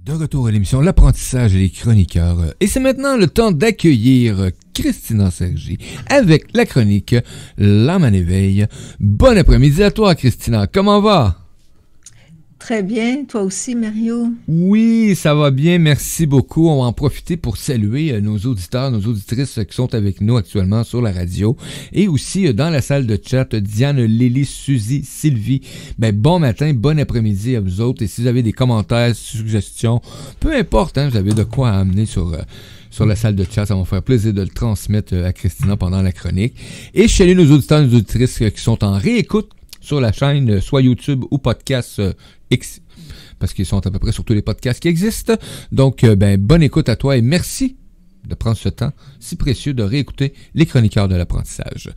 De retour à l'émission L'apprentissage et les chroniqueurs. Et c'est maintenant le temps d'accueillir Christina Sergi avec la chronique L'âme en éveil. Bon après-midi à toi, Christina. Comment va? Très bien. Toi aussi, Mario? Oui, ça va bien. Merci beaucoup. On va en profiter pour saluer nos auditeurs, nos auditrices qui sont avec nous actuellement sur la radio. Et aussi dans la salle de chat, Diane, Lily, Suzy, Sylvie. Bon matin, bon après-midi à vous autres. Et si vous avez des commentaires, suggestions, peu importe, vous avez de quoi amener sur la salle de chat. Ça va me faire plaisir de le transmettre à Christina pendant la chronique. Et chez nos auditeurs et nos auditrices qui sont en réécoute sur la chaîne, soit YouTube ou podcast X, parce qu'ils sont à peu près sur tous les podcasts qui existent. Donc, bonne écoute à toi et merci de prendre ce temps si précieux de réécouter les chroniqueurs de l'apprentissage.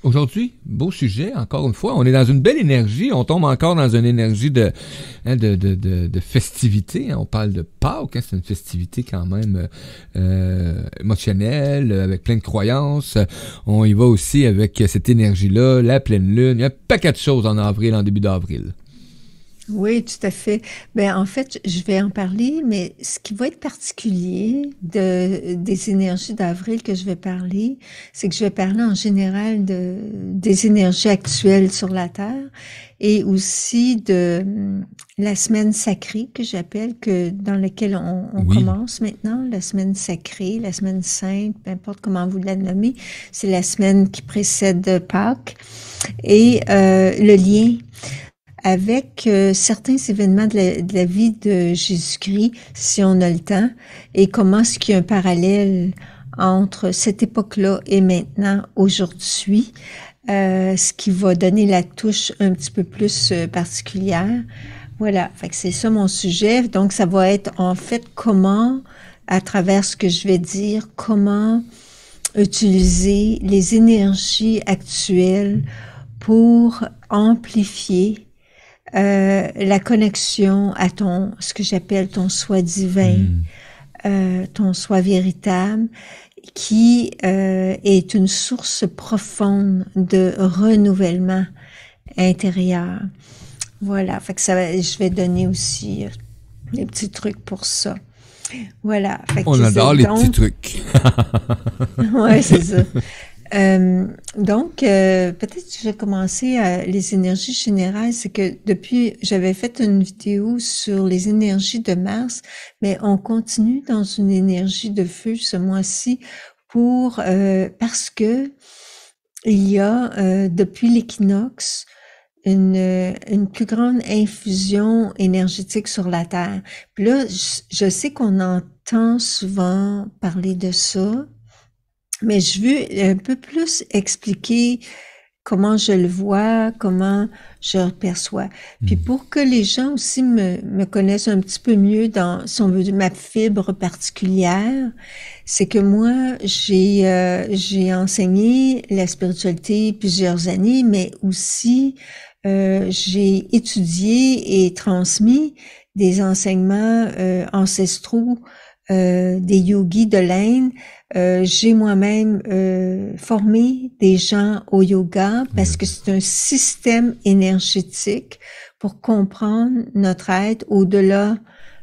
Aujourd'hui, beau sujet, encore une fois, on est dans une belle énergie, on tombe encore dans une énergie de festivité, on parle de Pâques, c'est une festivité quand même émotionnelle, avec plein de croyances, on y va aussi avec cette énergie-là, la pleine lune, il y a un paquet de choses en avril, en début d'avril. Oui, tout à fait. En fait, je vais en parler, mais ce qui va être particulier des énergies d'avril que je vais parler, c'est que je vais parler en général des énergies actuelles sur la Terre et aussi de la semaine sacrée que j'appelle, dans laquelle on commence maintenant, la semaine sacrée, la semaine sainte, peu importe comment vous la nommez, c'est la semaine qui précède Pâques et le lien avec certains événements de la vie de Jésus-Christ, si on a le temps, et comment est-ce qu'il y a un parallèle entre cette époque-là et maintenant, aujourd'hui, ce qui va donner la touche un petit peu plus particulière. Voilà, fait que c'est ça mon sujet. Donc, ça va être en fait comment, à travers ce que je vais dire, comment utiliser les énergies actuelles pour amplifier la connexion à ce que j'appelle ton soi divin, ton soi véritable, qui est une source profonde de renouvellement intérieur. Voilà, fait que je vais donner aussi des petits trucs pour ça. Voilà. Fait que on adore les petits trucs. Ouais, c'est ça. Peut-être que je vais commencer les énergies générales. C'est que j'avais fait une vidéo sur les énergies de Mars, mais on continue dans une énergie de feu ce mois-ci parce que il y a depuis l'équinoxe une plus grande infusion énergétique sur la Terre. Puis là, je sais qu'on entend souvent parler de ça. Mais je veux un peu plus expliquer comment je le vois, comment je le perçois. Puis pour que les gens aussi me connaissent un petit peu mieux dans, si on veut, ma fibre particulière, c'est que moi, j'ai enseigné la spiritualité plusieurs années, mais aussi j'ai étudié et transmis des enseignements ancestraux des yogis de l'Inde. J'ai moi-même formé des gens au yoga parce que c'est un système énergétique pour comprendre notre être au-delà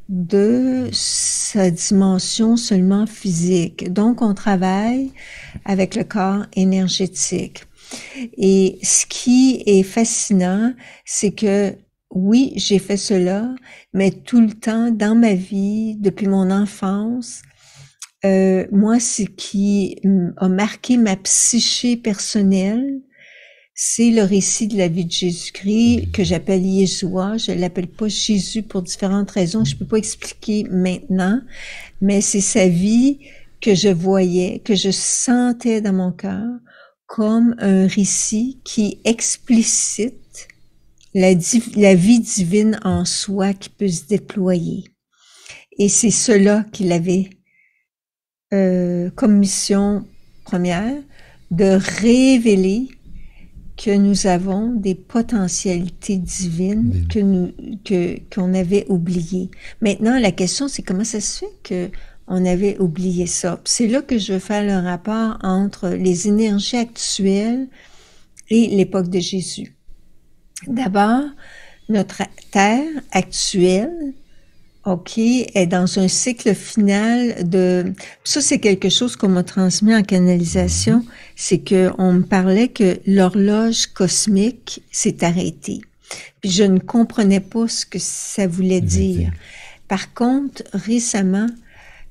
de sa dimension seulement physique. Donc, on travaille avec le corps énergétique. Et ce qui est fascinant, c'est que oui, j'ai fait cela, mais tout le temps dans ma vie, depuis mon enfance, moi, ce qui a marqué ma psyché personnelle, c'est le récit de la vie de Jésus-Christ que j'appelle Yeshua. Je l'appelle pas Jésus pour différentes raisons. Je peux pas expliquer maintenant, mais c'est sa vie que je voyais, que je sentais dans mon cœur comme un récit qui explicite la vie divine en soi qui peut se déployer. Et c'est cela qu'il avait comme mission première, de révéler que nous avons des potentialités divines qu'on avait oubliées. Maintenant, la question, c'est comment ça se fait qu'on avait oublié ça? C'est là que je veux faire le rapport entre les énergies actuelles et l'époque de Jésus. D'abord, notre Terre actuelle OK, est dans un cycle final de... Ça, c'est quelque chose qu'on m'a transmis en canalisation, c'est que on me parlait que l'horloge cosmique s'est arrêtée. Puis je ne comprenais pas ce que ça voulait dire. Par contre, récemment,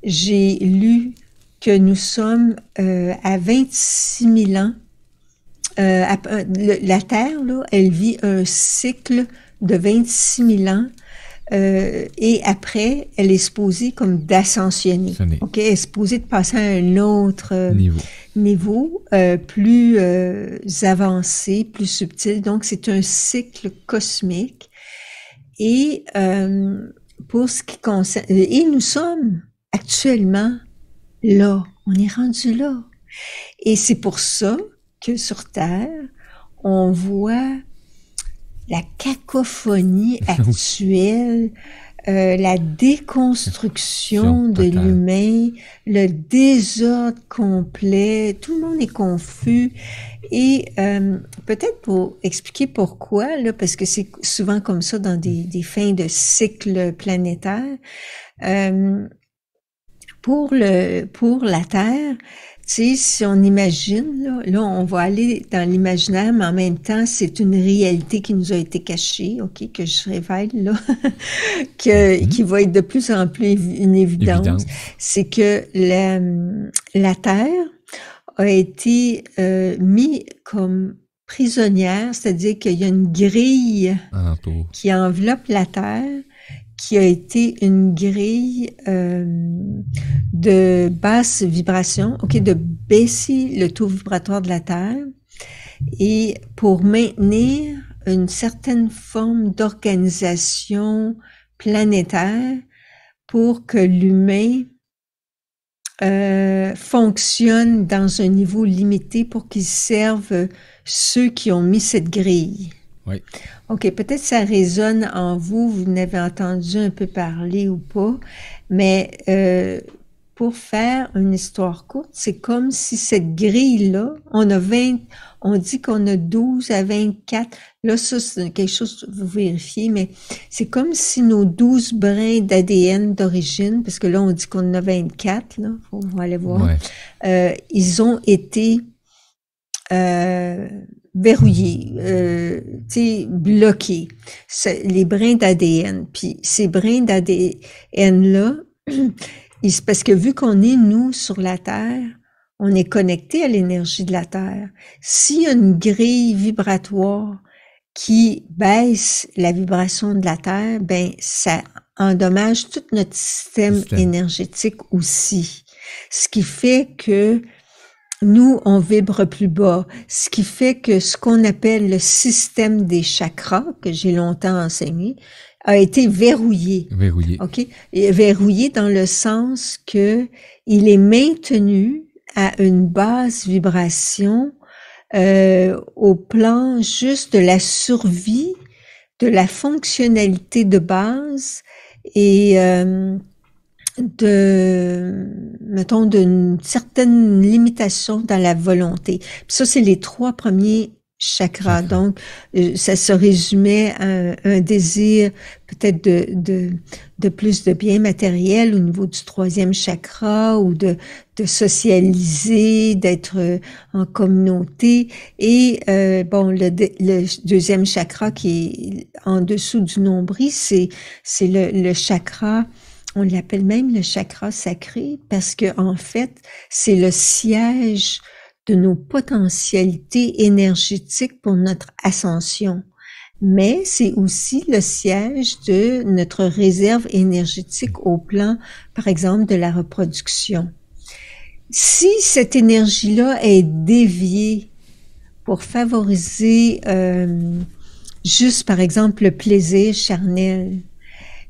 j'ai lu que nous sommes à 26 000 ans. La Terre, là, elle vit un cycle de 26 000 ans. Et après, elle est supposée comme d'ascensionner. OK, elle est supposée de passer à un autre niveau plus avancé, plus subtil. Donc, c'est un cycle cosmique. Et pour ce qui concerne... Et nous sommes actuellement là. On est rendu là. Et c'est pour ça que sur Terre, on voit la cacophonie actuelle, la déconstruction de l'humain, le désordre complet, tout le monde est confus. Et peut-être pour expliquer pourquoi, là, parce que c'est souvent comme ça dans des fins de cycle planétaire, pour la Terre, tu sais, si on imagine, là, on va aller dans l'imaginaire, mais en même temps, c'est une réalité qui nous a été cachée, OK, que je révèle, là, qui va être de plus en plus une évidence. C'est que la Terre a été mise comme prisonnière, c'est-à-dire qu'il y a une grille qui enveloppe la Terre, qui a été une grille de basse vibration, OK, de baisser le taux vibratoire de la Terre et pour maintenir une certaine forme d'organisation planétaire pour que l'humain fonctionne dans un niveau limité pour qu'il serve ceux qui ont mis cette grille. Oui. OK, peut-être ça résonne en vous, vous n'avez entendu un peu parler ou pas, mais pour faire une histoire courte, c'est comme si cette grille-là, on dit qu'on a 12 à 24, là ça c'est quelque chose que vous vérifiez, mais c'est comme si nos 12 brins d'ADN d'origine, parce que là on dit qu'on en a 24, là, on va aller voir, ils ont été verrouillés, bloqués, les brins d'ADN. Puis ces brins d'ADN-là, c'est parce que vu qu'on est, nous, sur la Terre, on est connecté à l'énergie de la Terre. S'il y a une grille vibratoire qui baisse la vibration de la Terre, ben ça endommage tout notre système énergétique aussi. Ce qui fait que nous, on vibre plus bas, ce qui fait que ce qu'on appelle le système des chakras, que j'ai longtemps enseigné, a été verrouillé. OK? Et verrouillé dans le sens que il est maintenu à une basse vibration au plan juste de la survie, de la fonctionnalité de base et d'une certaine limitation dans la volonté. Puis ça, c'est les 3 premiers chakras. Donc, ça se résumait à un désir peut-être de plus de bien matériel au niveau du 3e chakra ou de socialiser, d'être en communauté. Et le 2e chakra qui est en dessous du nombril, c'est le chakra. On l'appelle même le chakra sacré parce que en fait, c'est le siège de nos potentialités énergétiques pour notre ascension. Mais c'est aussi le siège de notre réserve énergétique au plan, par exemple, de la reproduction. Si cette énergie-là est déviée pour favoriser juste, par exemple, le plaisir charnel,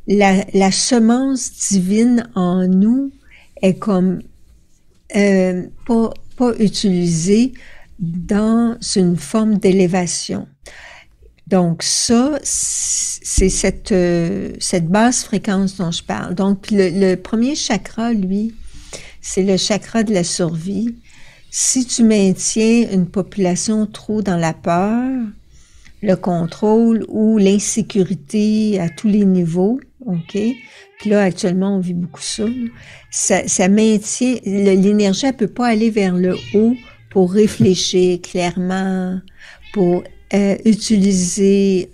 la semence divine en nous est comme pas utilisée dans une forme d'élévation. Donc ça, c'est cette basse fréquence dont je parle. Donc le premier chakra, lui, c'est le chakra de la survie. Si tu maintiens une population trop dans la peur, le contrôle ou l'insécurité à tous les niveaux, OK? Puis là, actuellement, on vit beaucoup ça. Ça maintient, l'énergie, elle peut pas aller vers le haut pour réfléchir clairement, pour utiliser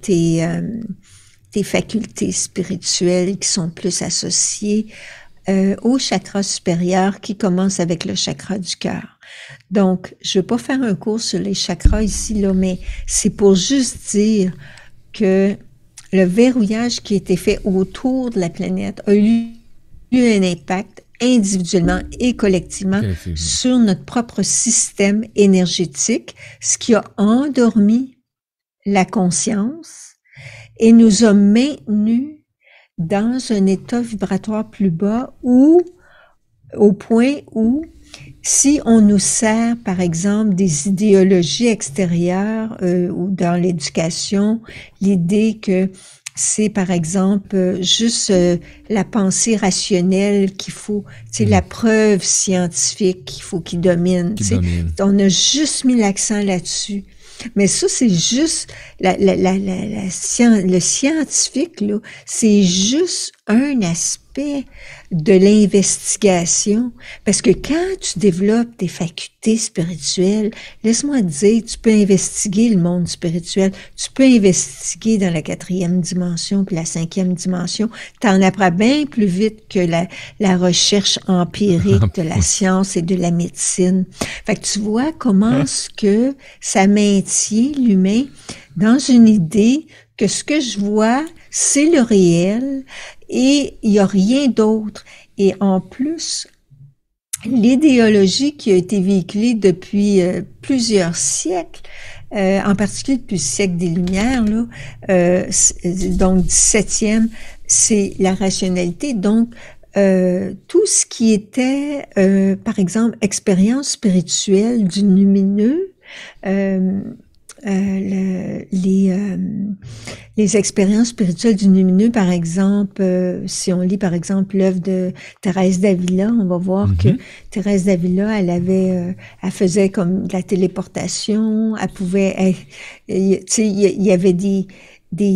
tes facultés spirituelles qui sont plus associées au chakra supérieur qui commence avec le chakra du cœur. Donc, je ne vais pas faire un cours sur les chakras ici, là, mais c'est pour juste dire que le verrouillage qui a été fait autour de la planète a eu un impact individuellement et collectivement sur notre propre système énergétique, ce qui a endormi la conscience et nous a maintenus dans un état vibratoire plus bas ou au point où si on nous sert, par exemple, des idéologies extérieures ou dans l'éducation, l'idée que c'est, par exemple, juste la pensée rationnelle qu'il faut, c'est la preuve scientifique qu'il faut qu'il domine. On a juste mis l'accent là-dessus. Mais ça, c'est juste le scientifique, là, c'est juste un aspect de l'investigation. Parce que quand tu développes tes facultés spirituelles, laisse-moi te dire, tu peux investiguer le monde spirituel, tu peux investiguer dans la 4e dimension puis la 5e dimension. T'en apprends bien plus vite que la recherche empirique de la science et de la médecine. Fait que tu vois comment est-ce que ça maintient l'humain dans une idée que ce que je vois, c'est le réel et il n'y a rien d'autre. Et en plus, l'idéologie qui a été véhiculée depuis plusieurs siècles, en particulier depuis le siècle des Lumières, là, donc 17e, c'est la rationalité. Donc, tout ce qui était, par exemple, expérience spirituelle du lumineux, les expériences spirituelles du lumineux, par exemple, si on lit par exemple l'œuvre de Thérèse d'Avila, on va voir que Thérèse d'Avila, elle faisait comme de la téléportation, elle pouvait, tu sais, il y avait des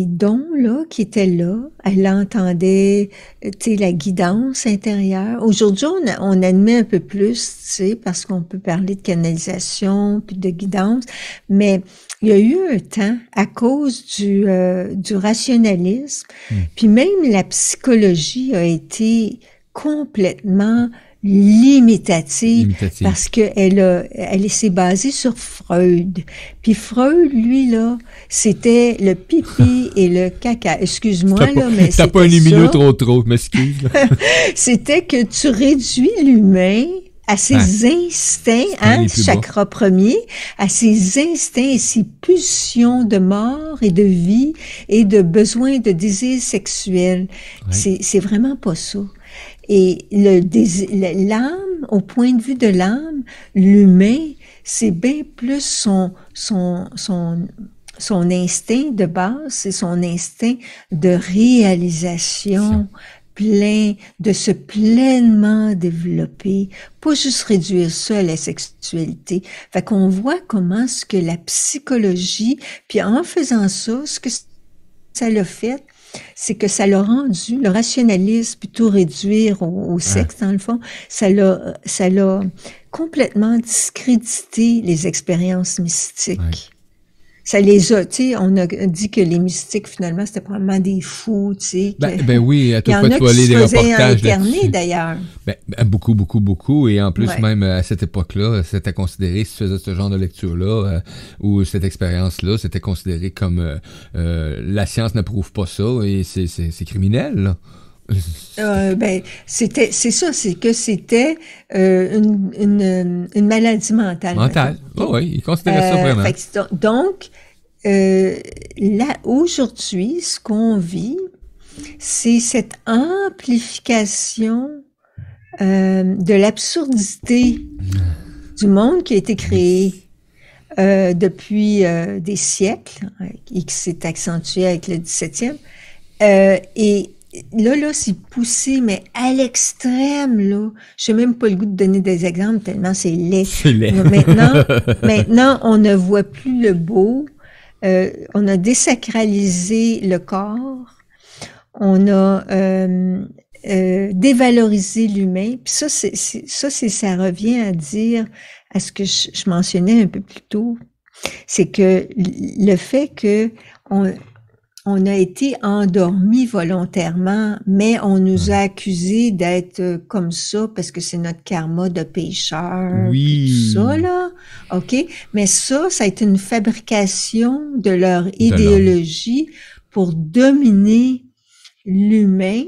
dons là qui étaient là, elle entendait, tu sais, la guidance intérieure. Aujourd'hui, on admet un peu plus, tu sais, parce qu'on peut parler de canalisation puis de guidance, mais il y a eu un temps à cause du rationalisme, puis même la psychologie a été complètement limitative. Parce que elle s'est basée sur Freud. Puis Freud, lui, là, c'était le pipi et le caca. Excuse-moi, là, mais t'as pas un lumineux trop, m'excuse. C'était que tu réduis l'humain à ses instincts, chakra premier, à ses instincts et ses pulsions de mort et de vie et de besoin de désir sexuel. Ouais. C'est vraiment pas ça. Et l'âme, au point de vue de l'âme, l'humain, c'est bien plus son instinct de base, c'est son instinct de réalisation, de se pleinement développer, pas juste réduire ça à la sexualité. Fait qu'on voit comment ce que la psychologie, puis en faisant ça, ce que ça l'a fait, c'est que ça l'a rendu, le rationalisme, plutôt réduire au sexe, dans le fond, ça l'a complètement discrédité les expériences mystiques. Ouais. Ça les a, tu sais, on a dit que les mystiques, finalement, c'était probablement des fous, tu sais. Ben oui, à tout fois, tu vois les reportages là-dessus. D'ailleurs. Beaucoup. Et en plus, même à cette époque-là, c'était considéré, si tu faisais ce genre de lecture-là, ou cette expérience-là, c'était considéré comme la science n'approuve pas ça, et c'est criminel, là. C'est ça, c'est que c'était une maladie mentale. Oui, il considérait ça vraiment. Donc, là, aujourd'hui, ce qu'on vit, c'est cette amplification de l'absurdité du monde qui a été créé depuis des siècles et qui s'est accentué avec le 17e. Et là, c'est poussé, mais à l'extrême, là. Je n'ai même pas le goût de donner des exemples tellement c'est laid. C'est laid. Maintenant, on ne voit plus le beau. On a désacralisé le corps. on a dévalorisé l'humain. Puis ça revient à dire à ce que je mentionnais un peu plus tôt, c'est que le fait que on a été endormis volontairement, mais on nous a accusés d'être comme ça parce que c'est notre karma de pécheur, oui. tout ça, là. OK? Mais ça a été une fabrication de leur idéologie pour dominer l'humain,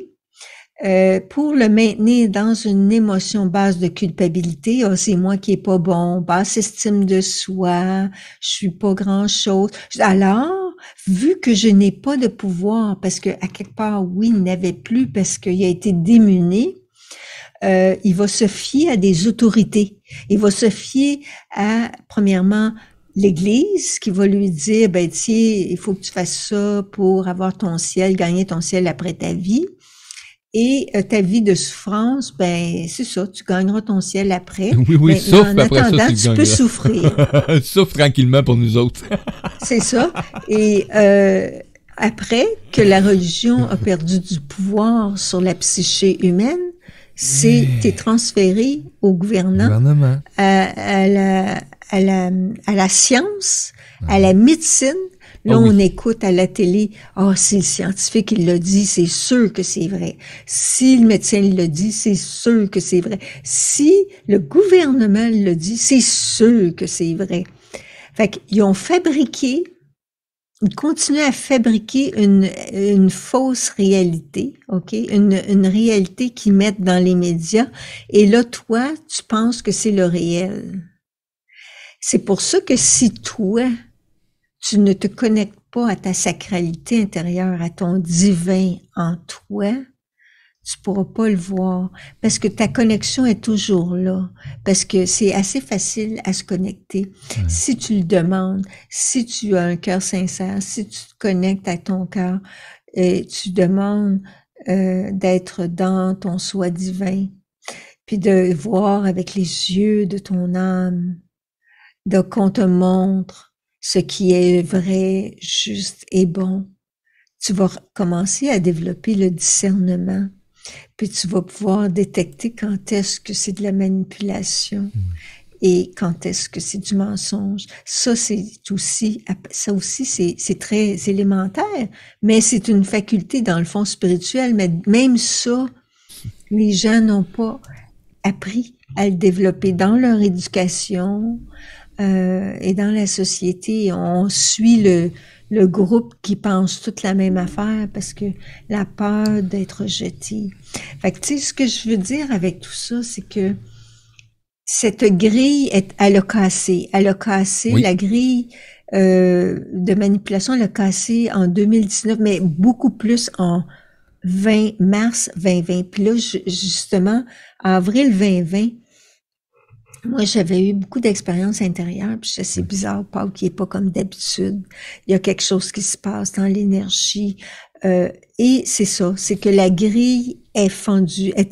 pour le maintenir dans une émotion basse de culpabilité. Ah, c'est moi qui est pas bon, basse estime de soi, je suis pas grand-chose. Alors, vu que je n'ai pas de pouvoir, parce que à quelque part, oui, il n'avait plus parce qu'il a été démuni, il va se fier à des autorités. Il va se fier à, premièrement, l'Église qui va lui dire, ben tiens, il faut que tu fasses ça pour avoir ton ciel, gagner ton ciel après ta vie. Et ta vie de souffrance, ben c'est ça, tu gagneras ton ciel après. Oui, mais sauf en après attendant, ça, tu peux souffrir. Souffre tranquillement pour nous autres. C'est ça. Et après que la religion a perdu du pouvoir sur la psyché humaine, t'es transféré au gouvernement. À la science, à la médecine. Là, on écoute à la télé, si le scientifique il l'a dit, c'est sûr que c'est vrai. Si le médecin l'a dit, c'est sûr que c'est vrai. Si le gouvernement l'a dit, c'est sûr que c'est vrai. Fait qu'ils ont fabriqué, ils continuent à fabriquer une fausse réalité, OK? Une réalité qu'ils mettent dans les médias. Et là, toi, tu penses que c'est le réel. C'est pour ça que si toi, tu ne te connectes pas à ta sacralité intérieure, à ton divin en toi, tu pourras pas le voir parce que ta connexion est toujours là, parce que c'est assez facile à se connecter. Si tu le demandes, si tu as un cœur sincère, si tu te connectes à ton cœur et tu demandes d'être dans ton soi divin, puis de voir avec les yeux de ton âme, de qu'on te montre ce qui est vrai, juste et bon, tu vas commencer à développer le discernement, puis tu vas pouvoir détecter quand est-ce que c'est de la manipulation et quand est-ce que c'est du mensonge. Ça aussi, c'est très élémentaire, mais c'est une faculté dans le fond spirituel, mais même ça, les gens n'ont pas appris à le développer dans leur éducation, et dans la société, on suit le groupe qui pense toute la même affaire parce que la peur d'être jeté. Fait que tu sais, ce que je veux dire avec tout ça, c'est que cette grille, elle a cassé. Oui. La grille de manipulation, elle a cassé en 2019, mais beaucoup plus en mars 2020. Puis là, justement, en avril 2020, moi, j'avais eu beaucoup d'expériences intérieures, puis c'est bizarre, Paul, qui est pas comme d'habitude. Il y a quelque chose qui se passe dans l'énergie. Et c'est ça, c'est que la grille était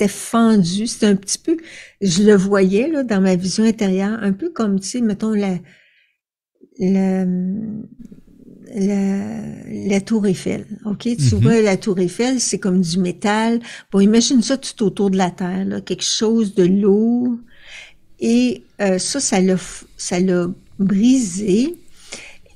fendue. C'était un petit peu, je le voyais, là, dans ma vision intérieure, un peu comme, tu sais, mettons, la tour Eiffel, OK? Tu vois, la tour Eiffel, c'est comme du métal. Bon, imagine ça tout autour de la Terre, là, quelque chose de lourd. Et ça l'a brisé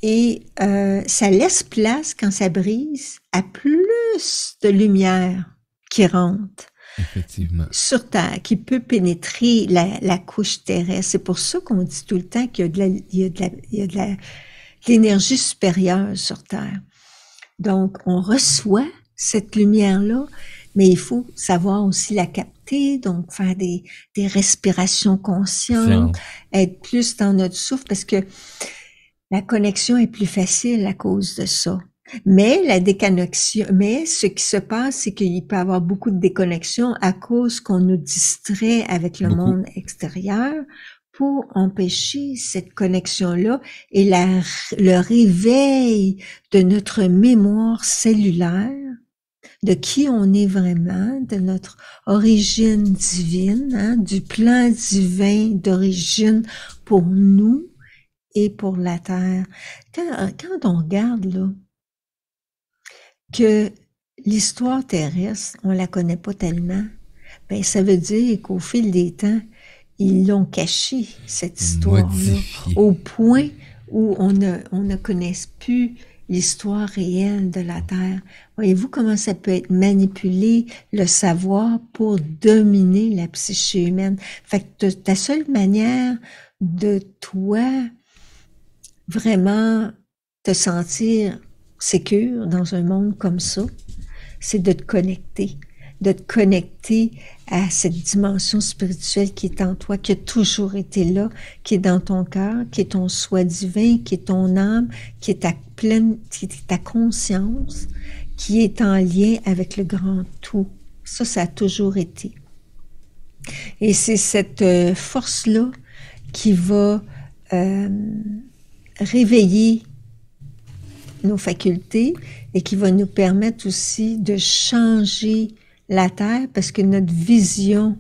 et ça laisse place, quand ça brise, à plus de lumière qui rentre. Effectivement. Sur Terre, qui peut pénétrer la couche terrestre. C'est pour ça qu'on dit tout le temps qu'il y a de l'énergie supérieure sur Terre. Donc, on reçoit cette lumière-là, mais il faut savoir aussi la capter, donc faire des respirations conscientes, être plus dans notre souffle, parce que la connexion est plus facile à cause de ça. Mais la déconnexion, mais ce qui se passe, c'est qu'il peut y avoir beaucoup de déconnexion à cause qu'on nous distrait avec le monde extérieur pour empêcher cette connexion-là et le réveil de notre mémoire cellulaire, de qui on est vraiment, de notre origine divine, du plan divin d'origine pour nous et pour la Terre. Quand on regarde là, que l'histoire terrestre, on la connaît pas tellement. Ben, ça veut dire qu'au fil des temps, ils l'ont cachée, cette histoire-là, Modifié. au point où on ne connaît plus l'histoire réelle de la Terre. Voyez-vous comment ça peut être manipulé, le savoir, pour dominer la psyché humaine. Fait que ta seule manière de toi vraiment te sentir sécure dans un monde comme ça, c'est de te connecter à cette dimension spirituelle qui est en toi, qui a toujours été là, qui est dans ton cœur, qui est ton soi divin, qui est ton âme, qui est qui est ta conscience, qui est en lien avec le grand tout. Ça a toujours été. Et c'est cette force-là qui va réveiller nos facultés et qui va nous permettre aussi de changer la Terre, parce que notre vision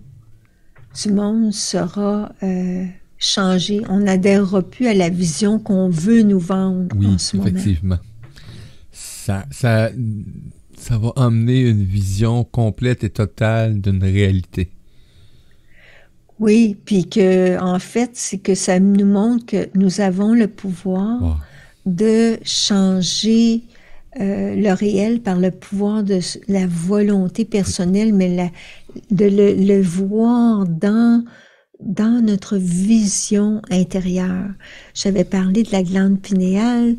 du monde sera changée. On n'adhérera plus à la vision qu'on veut nous vendre en ce moment. Oui, effectivement. Ça va emmener une vision complète et totale d'une réalité. Oui, puis que en fait, c'est que ça nous montre que nous avons le pouvoir de changer le réel par le pouvoir de la volonté personnelle, mais de le voir dans notre vision intérieure. J'avais parlé de la glande pinéale,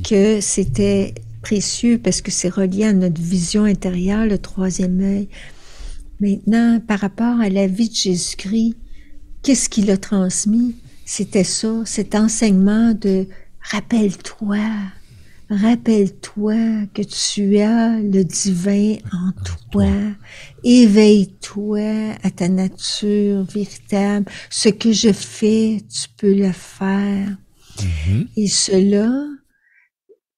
que c'était précieux parce que c'est relié à notre vision intérieure, le troisième œil. Maintenant, par rapport à la vie de Jésus-Christ, qu'est-ce qu'il a transmis? C'était ça, cet enseignement de rappelle-toi que tu as le divin en toi. Éveille-toi à ta nature véritable. Ce que je fais, tu peux le faire. Mm-hmm. Et cela,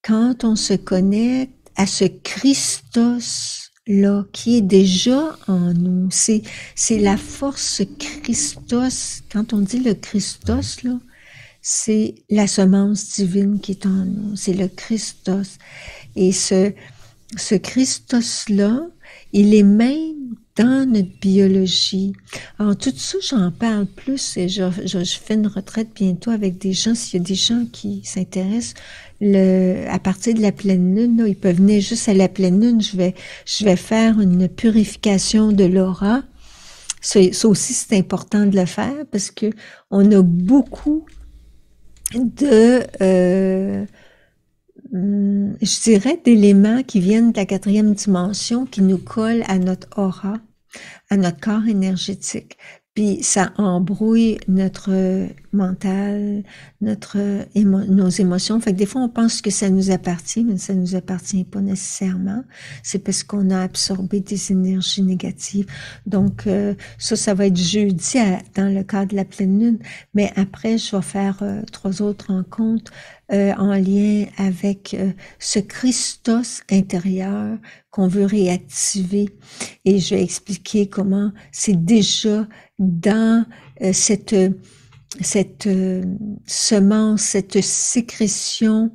quand on se connecte à ce Christos-là, qui est déjà en nous, c'est la force Christos. Quand on dit le Christos, là, c'est la semence divine qui est en nous, c'est le Christos. Et ce Christos-là, il est même dans notre biologie. Alors, tout ça, j'en parle plus et je fais une retraite bientôt avec des gens. S'il y a des gens qui s'intéressent, à partir de la pleine lune, là, ils peuvent venir juste à la pleine lune. Je vais faire une purification de l'aura. Ça aussi, c'est important de le faire parce que on a beaucoup je dirais d'éléments qui viennent de la 4e dimension, qui nous collent à notre aura, à notre corps énergétique. Puis ça embrouille notre mental, nos émotions. Fait que des fois, on pense que ça nous appartient, mais ça nous appartient pas nécessairement. C'est parce qu'on a absorbé des énergies négatives. Donc, ça va être jeudi dans le cadre de la pleine lune. Mais après, je vais faire 3 autres rencontres en lien avec ce Christos intérieur qu'on veut réactiver. Et je vais expliquer comment c'est déjà dans cette semence, cette sécrétion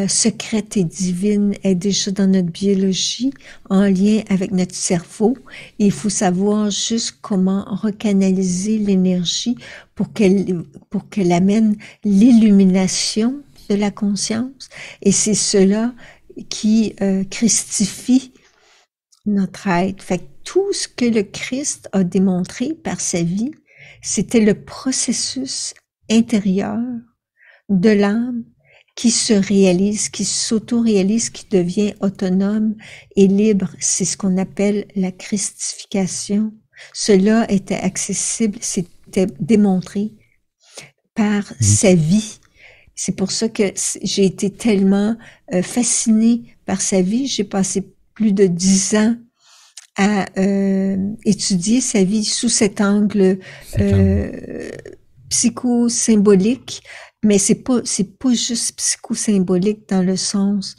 secrète et divine est déjà dans notre biologie, en lien avec notre cerveau. Et il faut savoir juste comment recanaliser l'énergie pour qu'elle amène l'illumination de la conscience. Et c'est cela qui christifie notre être. Fait que tout ce que le Christ a démontré par sa vie, c'était le processus intérieur de l'âme qui se réalise, qui s'auto-réalise, qui devient autonome et libre. C'est ce qu'on appelle la christification. Cela était accessible, c'était démontré par sa vie. C'est pour ça que j'ai été tellement fascinée par sa vie. J'ai passé plus de 10 ans à étudier sa vie sous cet angle psychosymbolique, mais c'est pas juste psychosymbolique dans le sens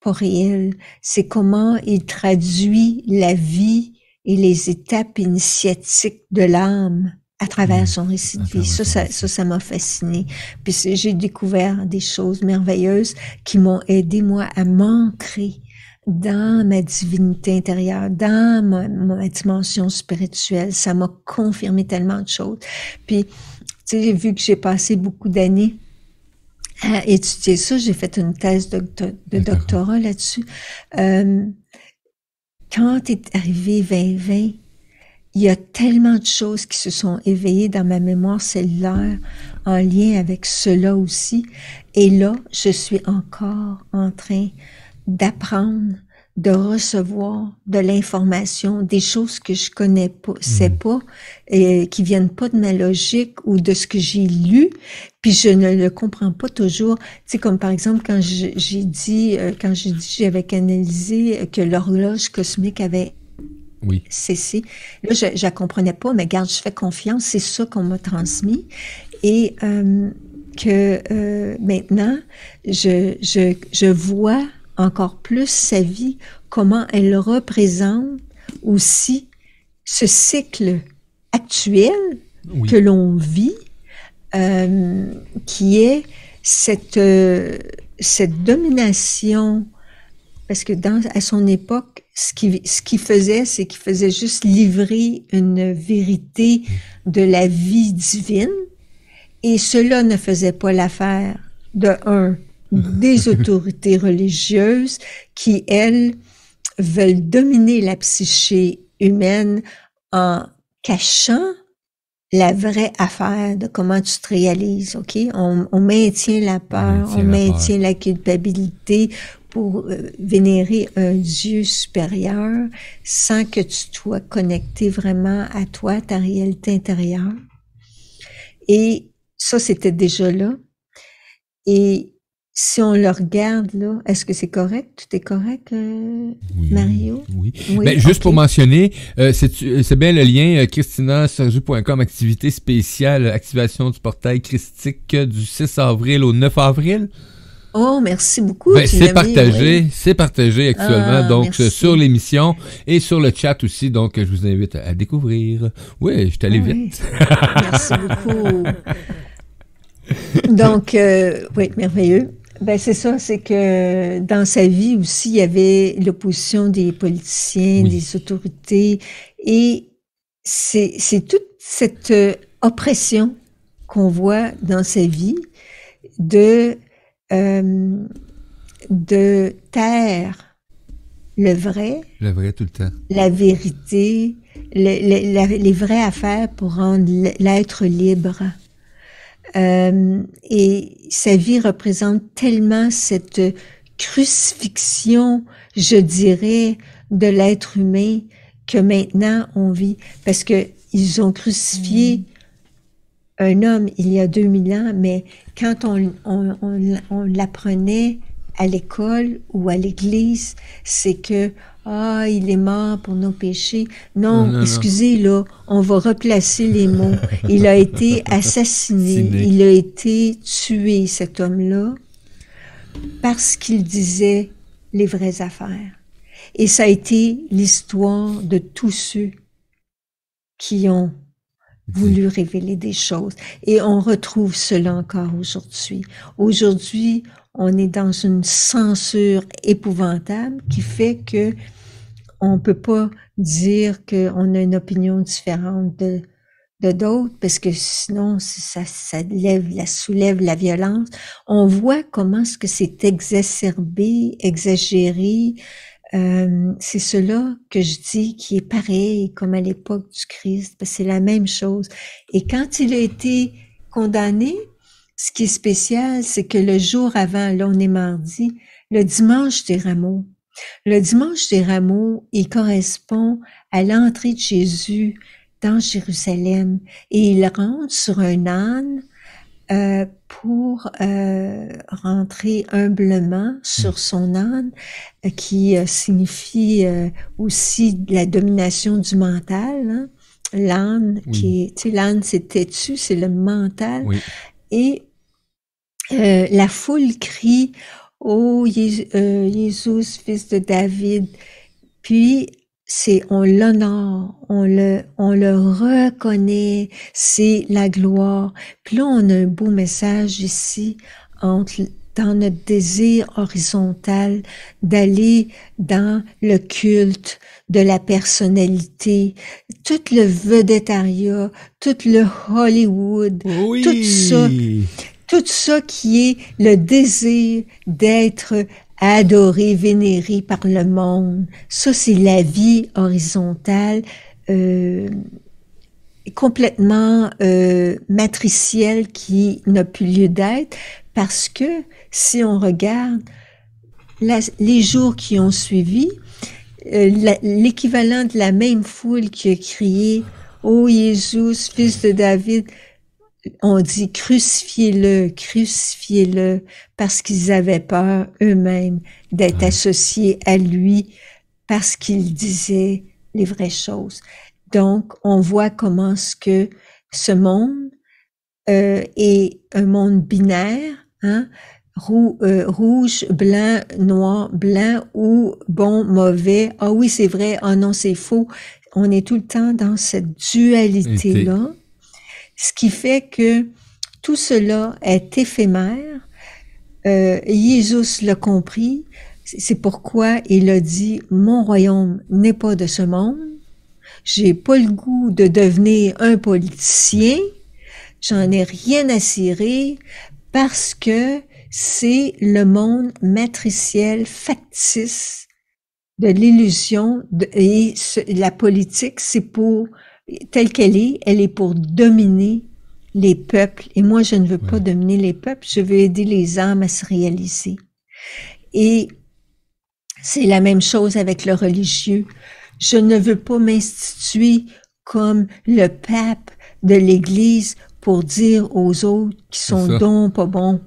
pas réel. C'est comment il traduit la vie et les étapes initiatiques de l'âme à travers son récit de vie. Ça m'a fasciné. Puis j'ai découvert des choses merveilleuses qui m'ont aidé, moi, à m'ancrer dans ma divinité intérieure, dans ma dimension spirituelle. Ça m'a confirmé tellement de choses. Puis, tu sais, vu que j'ai passé beaucoup d'années à étudier ça, j'ai fait une thèse de doctorat là-dessus. Quand est arrivé 2020, il y a tellement de choses qui se sont éveillées dans ma mémoire cellulaire en lien avec cela aussi. Et là, je suis encore en train d'apprendre, de recevoir de l'information, des choses que je connais pas, sais pas, qui viennent pas de ma logique ou de ce que j'ai lu, puis je ne le comprends pas toujours. Tu sais, comme par exemple quand j'avais canalisé que l'horloge cosmique avait cessé. Là, je la comprenais pas, mais regarde, je fais confiance, c'est ça qu'on m'a transmis. Et maintenant, je vois encore plus sa vie, comment elle représente aussi ce cycle actuel que l'on vit, qui est cette domination, parce que à son époque, ce qu'il faisait, c'est qu'il faisait juste livrer une vérité de la vie divine, et cela ne faisait pas l'affaire des autorités religieuses qui, elles, veulent dominer la psyché humaine en cachant la vraie affaire de comment tu te réalises, OK? On maintient la peur, on maintient la culpabilité pour vénérer un Dieu supérieur sans que tu sois connecté vraiment à toi, ta réalité intérieure. Et ça, c'était déjà là. Et si on le regarde, là, est-ce que c'est correct? Tout est correct, Mario? Oui. Ben, juste pour mentionner, c'est bien le lien ChristinaSergiu.com, activité spéciale, activation du portail christique du 6 avril au 9 avril. Oh, merci beaucoup. Ben, c'est partagé actuellement, donc sur l'émission et sur le chat aussi, donc je vous invite à découvrir. Oui, je suis allé vite. Merci beaucoup. Donc, oui, merveilleux. Ben c'est ça, c'est que dans sa vie aussi, il y avait l'opposition des politiciens, des autorités, et c'est toute cette oppression qu'on voit dans sa vie de taire le vrai tout le temps, la vérité, les vraies affaires pour rendre l'être libre. Et sa vie représente tellement cette crucifixion, je dirais, de l'être humain que maintenant on vit. Parce que ils ont crucifié un homme il y a 2000 ans, mais quand on l'apprenait à l'école ou à l'église, c'est que il est mort pour nos péchés. Non, excusez, là, on va replacer les mots. Il a été assassiné, il a été tué, cet homme-là, parce qu'il disait les vraies affaires. Et ça a été l'histoire de tous ceux qui ont voulu révéler des choses. Et on retrouve cela encore aujourd'hui. Aujourd'hui, on est dans une censure épouvantable qui fait que on peut pas dire qu'on a une opinion différente de d'autres, parce que sinon, ça soulève la violence. On voit comment est-ce que c'est exacerbé, exagéré. C'est cela que je dis qui est pareil comme à l'époque du Christ, parce que c'est la même chose. Et quand il a été condamné, ce qui est spécial, c'est que le jour avant, là on est mardi, le dimanche des Rameaux. Le dimanche des Rameaux, il correspond à l'entrée de Jésus dans Jérusalem. Et il rentre sur un âne pour rentrer humblement sur son âne, qui signifie aussi la domination du mental. Hein? L'âne, tu sais, l'âne c'est têtu, c'est le mental. Et la foule crie « Oh, Jésus, fils de David ». Puis, on l'honore, on le reconnaît, c'est la gloire. Puis là, on a un beau message ici entre dans notre désir horizontal d'aller dans le culte de la personnalité, tout le vedettariat, tout le Hollywood, tout ça qui est le désir d'être adoré, vénéré par le monde. Ça, c'est la vie horizontale, complètement matricielle qui n'a plus lieu d'être, parce que si on regarde les jours qui ont suivi, l'équivalent de la même foule qui a crié « Ô Jésus, fils de David », on dit « Crucifiez-le, crucifiez-le », parce qu'ils avaient peur eux-mêmes d'être associés à lui, parce qu'il disait les vraies choses. Donc, on voit comment ce monde est un monde binaire, hein, rouge, blanc, noir, blanc, ou bon, mauvais. Ah oui, c'est vrai. Ah non, c'est faux. On est tout le temps dans cette dualité-là, ce qui fait que tout cela est éphémère. Jésus l'a compris. C'est pourquoi il a dit « Mon royaume n'est pas de ce monde. J'ai pas le goût de devenir un politicien. J'en ai rien à cirer parce que c'est le monde matriciel, factice de l'illusion et la politique, c'est pour, telle qu'elle est, elle est pour dominer les peuples. Et moi, je ne veux pas dominer les peuples, je veux aider les âmes à se réaliser. Et c'est la même chose avec le religieux. Je ne veux pas m'instituer comme le pape de l'Église pour dire aux autres qui sont donc pas bons,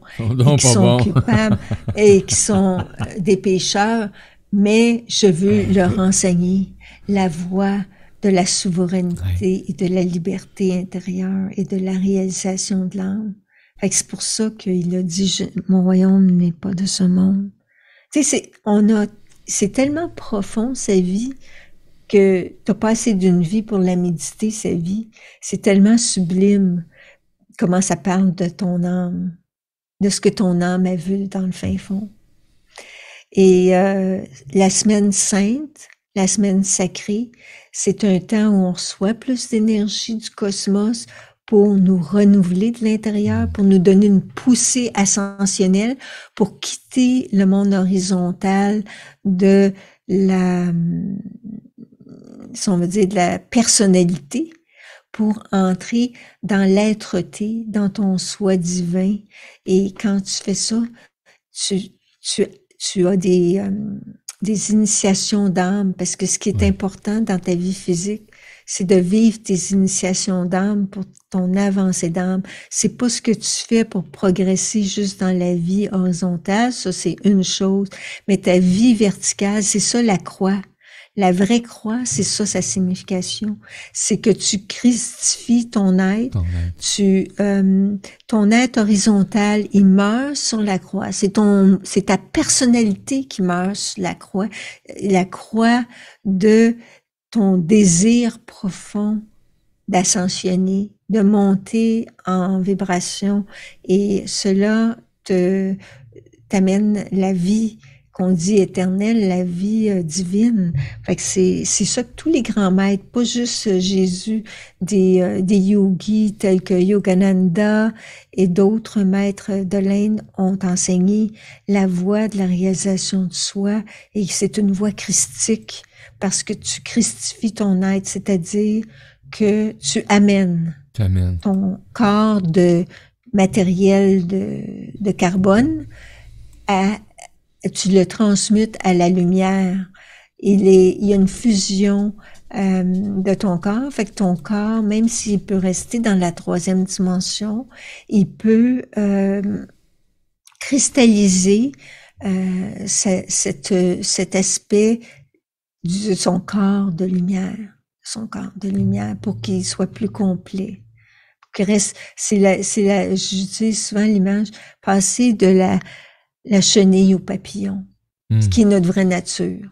qui sont coupables et qui sont des pécheurs, mais je veux leur enseigner la voie de la souveraineté et de la liberté intérieure et de la réalisation de l'âme. Fait que c'est pour ça qu'il a dit mon royaume n'est pas de ce monde. Tu sais, c'est tellement profond sa vie que t'as pas assez d'une vie pour la méditer, sa vie. C'est tellement sublime comment ça parle de ton âme, de ce que ton âme a vu dans le fin fond. Et la semaine sainte, la semaine sacrée, c'est un temps où on reçoit plus d'énergie du cosmos pour nous renouveler de l'intérieur, pour nous donner une poussée ascensionnelle, pour quitter le monde horizontal de la, si on veut dire, de la personnalité, pour entrer dans l'être-té, dans ton soi divin. Et quand tu fais ça, tu as des initiations d'âme, parce que ce qui est important dans ta vie physique, c'est de vivre tes initiations d'âme pour ton avancée d'âme. C'est pas ce que tu fais pour progresser juste dans la vie horizontale, ça c'est une chose, mais ta vie verticale, c'est ça la croix. La vraie croix, c'est ça sa signification. C'est que tu christifies ton être. Ton être horizontal, il meurt sur la croix. C'est ta personnalité qui meurt sur la croix de ton désir profond d'ascensionner, de monter en vibration. Et cela t'amène la vie qu'on dit éternelle, la vie divine. Fait que c'est ça que tous les grands maîtres, pas juste Jésus, des yogis tels que Yogananda et d'autres maîtres de l'Inde ont enseigné la voie de la réalisation de soi, et c'est une voie christique parce que tu christifies ton être, c'est-à-dire que tu amènes ton corps de matériel de carbone tu le transmutes à la lumière. Il y a une fusion de ton corps, fait que ton corps, même s'il peut rester dans la 3e dimension, il peut cristalliser cet aspect de son corps de lumière, pour qu'il soit plus complet. Pour qu'il reste, j'utilise souvent l'image, passer de la chenille au papillon, ce qui est notre vraie nature,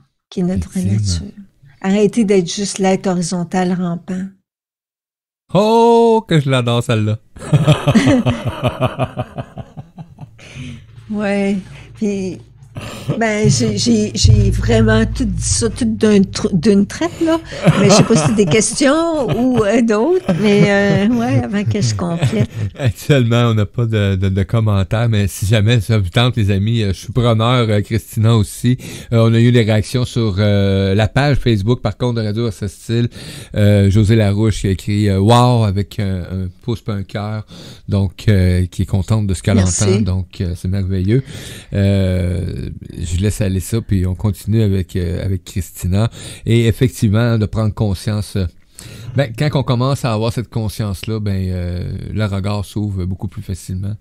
Arrêtez d'être juste l'être horizontal rampant. Oh, que je l'adore celle-là. Ouais. Puis ben, j'ai vraiment tout dit ça, tout d'une traite, là. Mais je sais pas si c'est des questions ou d'autres, mais ouais, avant que je complète. Actuellement, on n'a pas de commentaires, mais si jamais ça vous tente, les amis, je suis preneur, Christina aussi. On a eu des réactions sur la page Facebook, par contre, de Radio Versa Style. José Larouche qui a écrit Wow avec un pouce pas un cœur, donc qui est contente de ce qu'elle entend, donc c'est merveilleux. Je laisse aller ça, puis on continue avec Christina. Et effectivement, de prendre conscience. Ben, quand on commence à avoir cette conscience-là, le regard s'ouvre beaucoup plus facilement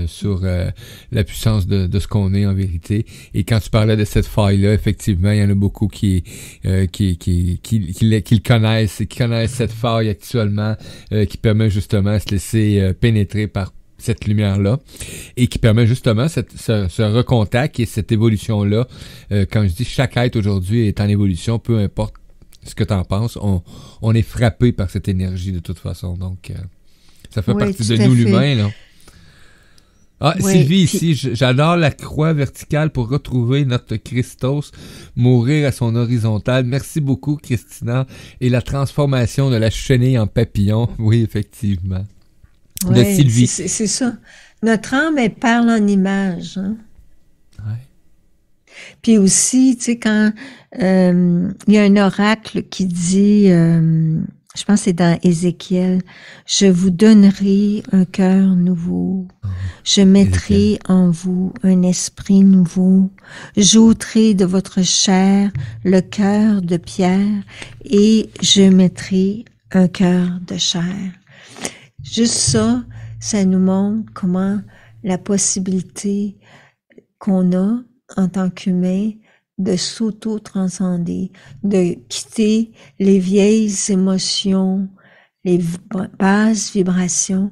sur la puissance de ce qu'on est en vérité. Et quand tu parlais de cette faille-là, effectivement, il y en a beaucoup qui le connaissent, et qui connaissent cette faille actuellement, qui permet justement de se laisser pénétrer par cette lumière-là, et qui permet justement ce recontact et cette évolution-là. Quand je dis chaque être aujourd'hui est en évolution, peu importe ce que tu en penses, on est frappé par cette énergie de toute façon. Donc, ça fait partie de nous, l'humain, là. Ah, oui, Sylvie ici, j'adore la croix verticale pour retrouver notre Christos, mourir à son horizontale. Merci beaucoup, Christina. Et la transformation de la chenille en papillon. Oui, effectivement. Oui, de Sylvie. C'est ça. Notre âme, elle parle en images. Hein? Ouais. Puis aussi, tu sais, quand il y a un oracle qui dit, je pense que c'est dans Ézéchiel, « Je vous donnerai un cœur nouveau, je mettrai en vous un esprit nouveau, j'ôterai de votre chair le cœur de pierre et je mettrai un cœur de chair. » Juste ça, ça nous montre comment la possibilité qu'on a en tant qu'humain de s'auto-transcender, de quitter les vieilles émotions, les basses vibrations.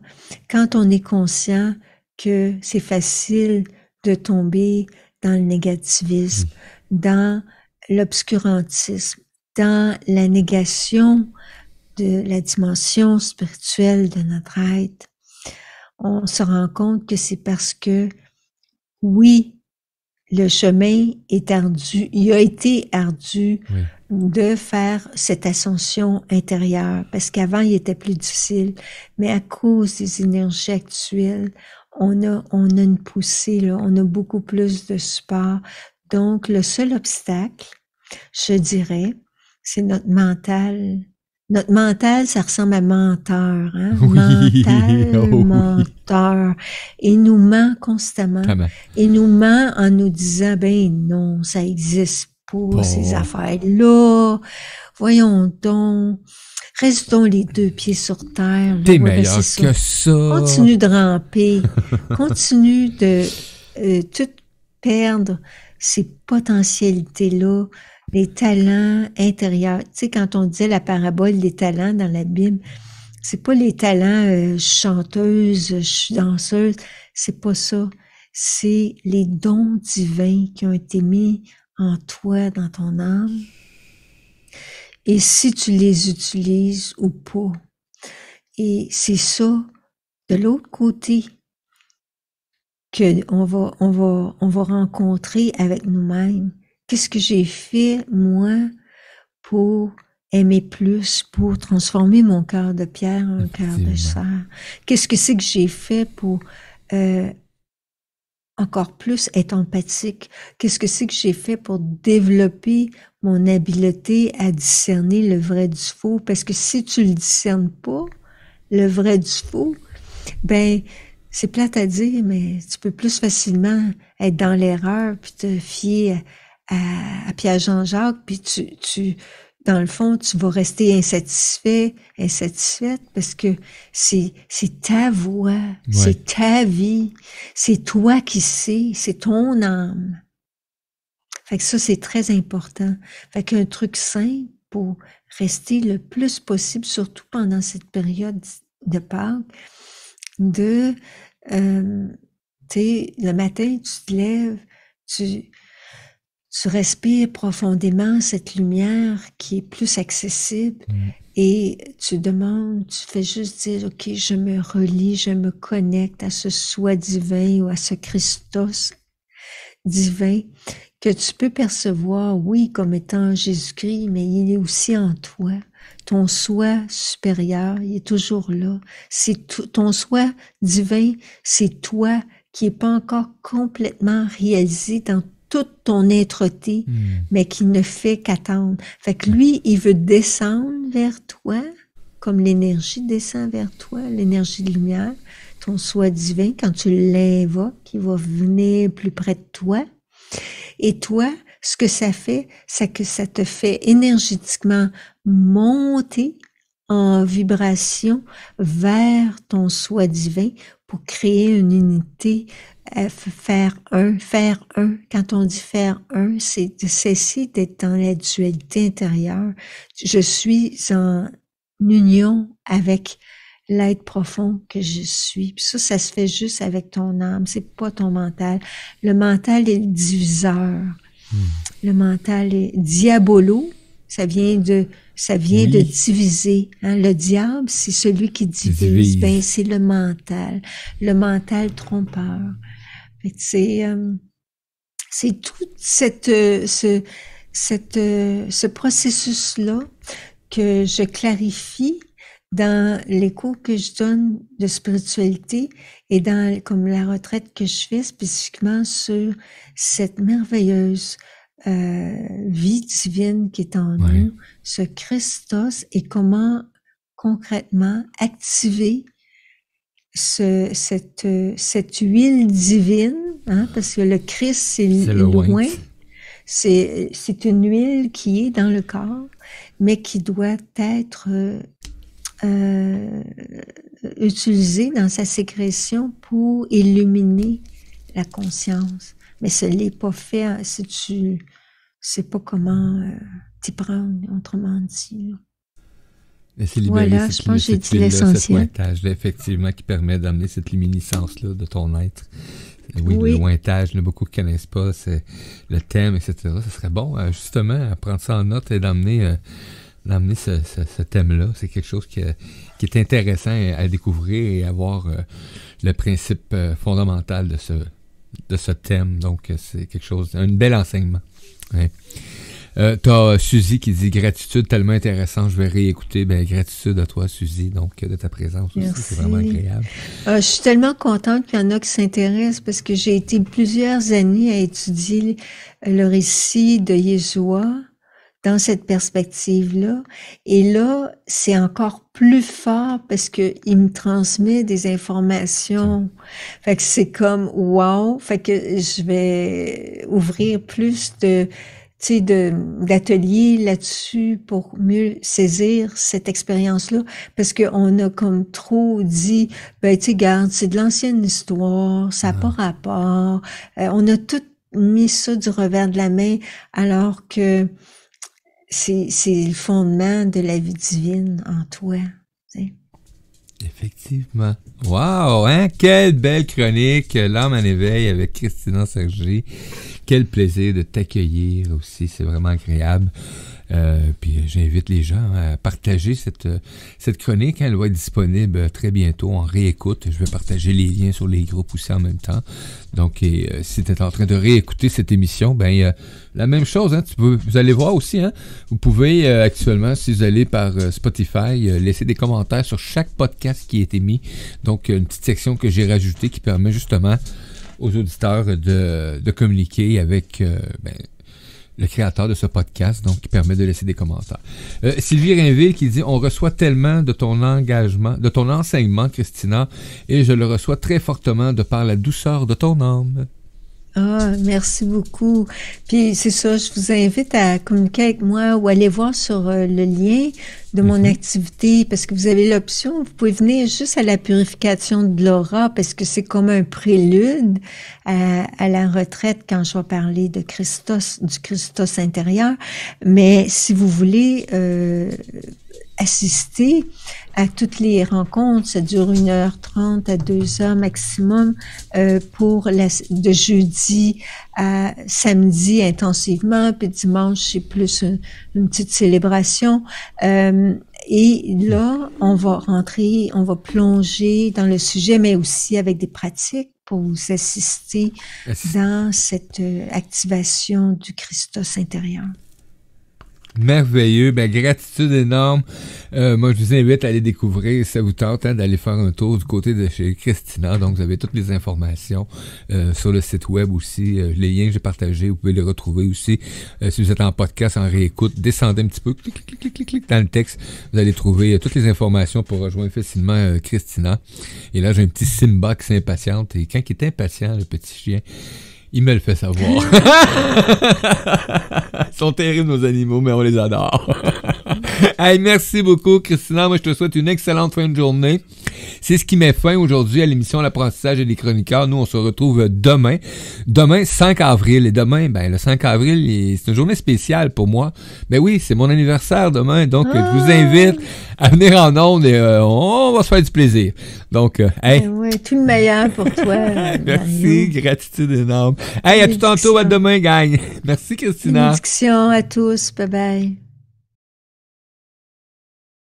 Quand on est conscient que c'est facile de tomber dans le négativisme, dans l'obscurantisme, dans la négation de la dimension spirituelle de notre être, on se rend compte que c'est parce que, oui, le chemin est ardu, il a été ardu de faire cette ascension intérieure, parce qu'avant, il était plus difficile, mais à cause des énergies actuelles, on a une poussée, là, on a beaucoup plus de support. Donc, le seul obstacle, je dirais, c'est notre mental. Notre mental, ça ressemble à menteur, hein? Oui. Mental, menteur. Il nous ment constamment. Il nous ment en nous disant, ben non, ça existe pas, ces affaires-là. Voyons donc. Restons les deux pieds sur terre. T'es meilleur que ça. Continue de ramper. Continue de tout perdre ces potentialités-là. Les talents intérieurs. Tu sais, quand on disait la parabole des talents dans la Bible, c'est pas les talents je suis chanteuse, je suis danseuse, c'est pas ça. C'est les dons divins qui ont été mis en toi, dans ton âme. Et si tu les utilises ou pas. Et c'est ça, de l'autre côté, qu'on va rencontrer avec nous-mêmes. Qu'est-ce que j'ai fait, moi, pour aimer plus, pour transformer mon cœur de pierre en un cœur de chair? Qu'est-ce que c'est que j'ai fait pour encore plus être empathique? Qu'est-ce que c'est que j'ai fait pour développer mon habileté à discerner le vrai du faux? Parce que si tu le discernes pas, le vrai du faux, ben c'est plate à dire, mais tu peux plus facilement être dans l'erreur puis te fier à Pierre Jean-Jacques, puis tu dans le fond, tu vas rester insatisfaite, parce que c'est ta voix, c'est ta vie, c'est toi qui sais, c'est ton âme. Fait que ça, c'est très important. Fait qu'un truc simple pour rester le plus possible, surtout pendant cette période de Pâques, tu sais, le matin, tu te lèves, tu respires profondément cette lumière qui est plus accessible et tu demandes, tu fais juste dire, OK, je me relie, je me connecte à ce soi divin ou à ce Christos divin que tu peux percevoir, oui, comme étant Jésus-Christ, mais il est aussi en toi. Ton soi supérieur, il est toujours là. C'est ton soi divin, c'est toi qui n'est pas encore complètement réalisé dans toute ton êtreté, mais qui ne fait qu'attendre. Fait que lui, il veut descendre vers toi, comme l'énergie descend vers toi, l'énergie de lumière, ton soi divin, quand tu l'invoques, il va venir plus près de toi. Et toi, ce que ça fait, c'est que ça te fait énergétiquement monter en vibration vers ton soi divin pour créer une unité, faire un. Quand on dit faire un, c'est de cesser d'être dans la dualité intérieure. Je suis en union avec l'être profond que je suis. Puis ça se fait juste avec ton âme, c'est pas ton mental. Le mental est le diviseur. Le mental est diabolo, ça vient de diviser. Hein? Le diable, c'est celui qui divise. Ben, c'est le mental trompeur. Fait que c'est tout ce processus-là que je clarifie dans les cours que je donne de spiritualité et dans comme la retraite que je fais spécifiquement sur cette merveilleuse vie divine qui est en nous, ce Christos, et comment concrètement activer cette huile divine, hein, parce que le Christ c'est loin, c'est une huile qui est dans le corps, mais qui doit être utilisée dans sa sécrétion pour illuminer la conscience. Mais ce n'est pas fait si tu sais pas comment t'y prendre, autrement dit. C'est libérer voilà, je pense que j'ai dit l'essentiel. Cet lointage-là, effectivement, qui permet d'amener cette luminescence-là de ton être. Oui, le lointage, il y en a beaucoup qui ne connaissent pas, c'est le thème, etc. Ce serait bon, justement, à prendre ça en note et d'amener ce thème-là. C'est quelque chose qui est intéressant à découvrir et à voir le principe fondamental de ce thème. Donc, c'est quelque chose, un bel enseignement. Ouais. T'as Suzy qui dit gratitude tellement intéressant, je vais réécouter. Ben, gratitude à toi, Suzy, donc de ta présence aussi. Merci. C'est vraiment agréable. Je suis tellement contente qu'il y en a qui s'intéressent parce que j'ai été plusieurs années à étudier le récit de Yeshua dans cette perspective-là. Et là, c'est encore plus fort parce que il me transmet des informations. Fait que c'est comme wow. Fait que je vais ouvrir plus d'ateliers là-dessus pour mieux saisir cette expérience-là, parce que on a comme trop dit, ben garde, c'est de l'ancienne histoire, ça n'a pas rapport. On a tout mis ça du revers de la main, alors que c'est le fondement de la vie divine en toi. T'sais. Effectivement. Wow, hein? Quelle belle chronique, L'âme en éveil avec Christina Sergi. Quel plaisir de t'accueillir aussi, c'est vraiment agréable. Puis j'invite les gens à partager cette chronique. Elle va être disponible très bientôt en réécoute. Je vais partager les liens sur les groupes aussi en même temps. Donc, si tu es en train de réécouter cette émission, ben la même chose. Hein, vous allez voir aussi. Hein, vous pouvez actuellement, si vous allez par Spotify, laisser des commentaires sur chaque podcast qui a été mis. Donc, une petite section que j'ai rajoutée qui permet justement aux auditeurs de communiquer avec le créateur de ce podcast, donc qui permet de laisser des commentaires. Sylvie Rainville qui dit « On reçoit tellement de ton engagement, de ton enseignement, Christina, et je le reçois très fortement de par la douceur de ton âme. » Ah, merci beaucoup. Puis c'est ça, je vous invite à communiquer avec moi ou aller voir sur le lien de mon activité, parce que vous avez l'option, vous pouvez venir juste à la purification de l'aura, parce que c'est comme un prélude à la retraite quand je vais parler de Christos, du Christos intérieur. Mais si vous voulez assister à toutes les rencontres, ça dure 1h30 à 2h maximum, de jeudi à samedi intensivement, puis dimanche c'est plus une petite célébration. Et là, on va plonger dans le sujet, mais aussi avec des pratiques pour vous assister dans cette activation du Christos intérieur. Merveilleux, gratitude énorme. Moi, je vous invite à aller découvrir, si ça vous tente, d'aller faire un tour du côté de chez Christina. Donc, vous avez toutes les informations sur le site web aussi. Les liens que j'ai partagés, vous pouvez les retrouver aussi. Si vous êtes en podcast, en réécoute, descendez un petit peu, clic dans le texte. Vous allez trouver toutes les informations pour rejoindre facilement Christina. Et là, j'ai un petit Simba qui s'impatiente. Et quand il est impatient, le petit chien, il me le fait savoir. Ils sont terribles, nos animaux, mais on les adore. Hey, merci beaucoup, Christina. Moi, je te souhaite une excellente fin de journée. C'est ce qui met fin aujourd'hui à l'émission L'apprentissage et les chroniqueurs. Nous, on se retrouve demain. Demain, 5 avril. Et demain, le 5 avril, c'est une journée spéciale pour moi. Ben oui, c'est mon anniversaire demain. Donc, je vous invite à venir en ondes et on va se faire du plaisir. Donc, hey. Oui, tout le meilleur pour toi. Merci, gratitude énorme. Hey, à tout tantôt, à demain, gang. Merci, Christina. Bénédiction à tous. Bye bye.